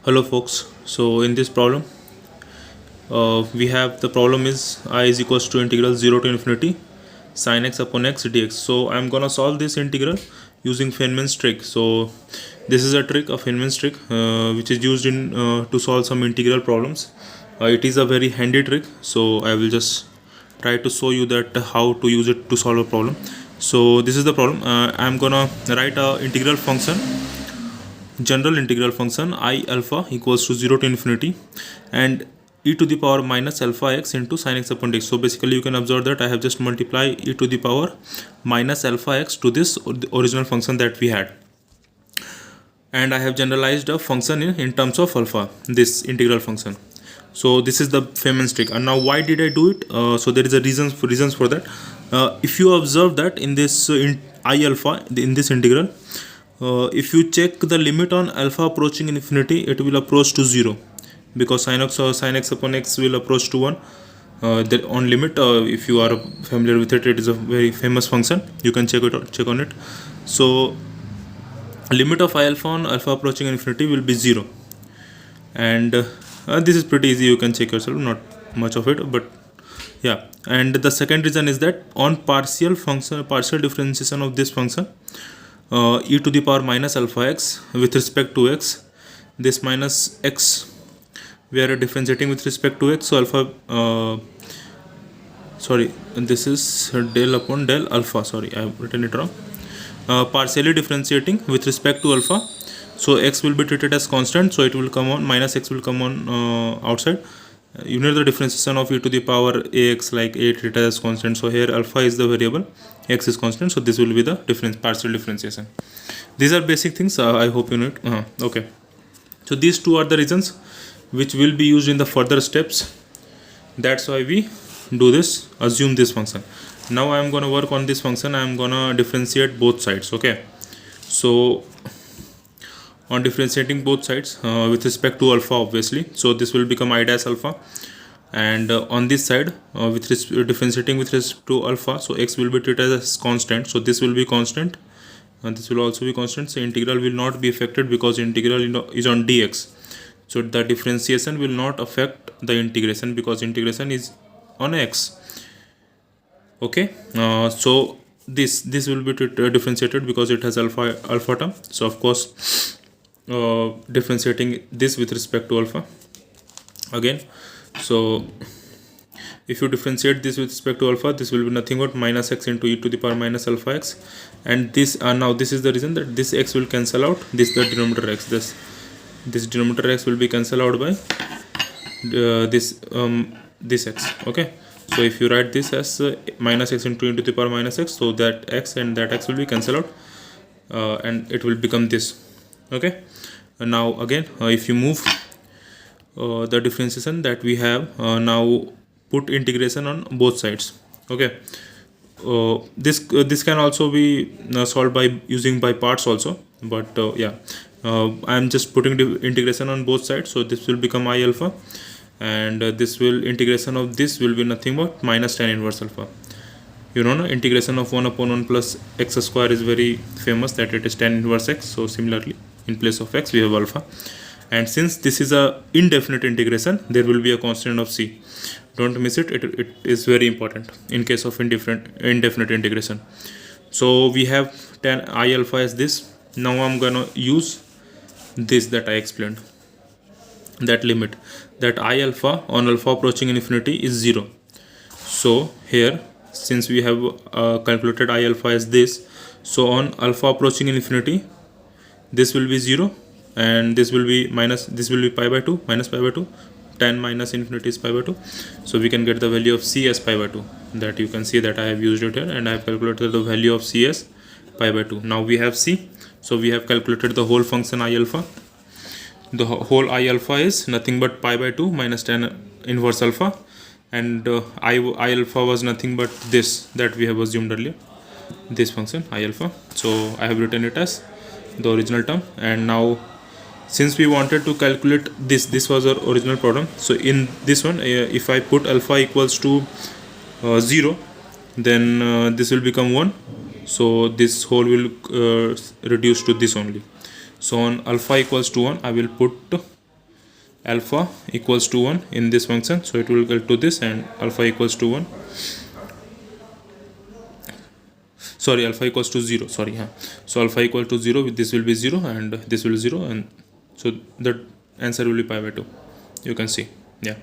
Hello folks, so in this problem we have the problem is I is equals to integral 0 to infinity sin x upon x dx. So I'm gonna solve this integral using Feynman's trick. So this is a trick of Feynman's trick which is used in to solve some integral problems. It is a very handy trick, so I will just try to show you that how to use it to solve a problem. So this is the problem. I'm gonna write a integral function, general integral function I alpha equals to 0 to infinity and e to the power minus alpha x into sin x upon dx. So basically you can observe that I have just multiplied e to the power minus alpha x to this original function that we had, and I have generalized a function in terms of alpha, this integral function. So this is the Feynman's trick. And now why did I do it? So there is a reasons for that. If you observe that in this in I alpha, in this integral, if you check the limit on alpha approaching infinity, it will approach to 0 because sin x upon x will approach to 1. On limit, if you are familiar with it, it is a very famous function. You can check on it. So limit of I alpha on alpha approaching infinity will be 0, and this is pretty easy. You can check yourself, not much of it, but yeah. And the second reason is that on partial differentiation of this function, e to the power minus alpha x with respect to x, this minus x we are differentiating with respect to x, so alpha sorry, this is del upon del alpha, sorry, I have written it wrong. Partially differentiating with respect to alpha, so x will be treated as constant, so it will come on, minus x will come on outside. You know the differentiation of e to the power ax, like a treated as constant, so here alpha is the variable, x is constant, so this will be the partial differentiation. These are basic things. I hope you know it. Okay, so these two are the reasons which will be used in the further steps. That's why we do this, assume this function. Now I am going to work on this function. I am going to differentiate both sides. Okay, so on differentiating both sides with respect to alpha, obviously, so this will become I dash alpha, and on this side with differentiating with respect to alpha, so x will be treated as constant, so this will be constant and this will also be constant, so integral will not be affected because integral is on dx, so the differentiation will not affect the integration because integration is on x. Okay, so this will be differentiated because it has alpha term, so of course differentiating this with respect to alpha again. So if you differentiate this with respect to alpha, this will be nothing but minus x into e to the power minus alpha x, and this now this is the reason that this x will cancel out, this the denominator x, this denominator x will be cancelled out by this x. Okay, so if you write this as minus x into e to the power minus x, so that x and that x will be cancelled out and it will become this. Okay, and now again if you move the differentiation that we have, now put integration on both sides. Okay, this can also be solved by using by parts also, but yeah, I am just putting the integration on both sides, so this will become I alpha, and this will integration of this will be nothing but minus tan inverse alpha. You know, no? Integration of 1 upon 1 plus x square is very famous, that it is tan inverse x. So similarly, in place of x we have alpha, and since this is a indefinite integration, there will be a constant of c. Don't miss it. It is very important in case of indefinite integration. So we have tan I alpha as this. Now I'm gonna use this that I explained, that limit, that I alpha on alpha approaching infinity is 0. So here, since we have calculated I alpha as this, so on alpha approaching infinity, this will be 0 and this will be minus, this will be pi by 2, minus pi by 2, tan minus infinity is pi by 2, so we can get the value of c as pi by 2. That you can see that I have used it here, and I have calculated the value of c as pi by 2. Now we have c, so we have calculated the whole function I alpha. The whole I alpha is nothing but pi by 2 minus tan inverse alpha, and I alpha was nothing but this that we have assumed earlier, this function I alpha. So I have written it as the original term, and now since we wanted to calculate this was our original problem, so in this one if I put alpha equals to 0, then this will become 1, so this whole will reduce to this only. So on alpha equals to 1, I will put alpha equals to 1 in this function, so it will equal to this, and alpha equals to 1, sorry, alpha equals to 0, sorry, so alpha equal to 0, this will be 0 and this will be 0, and so the answer will be pi by 2, you can see. Yeah.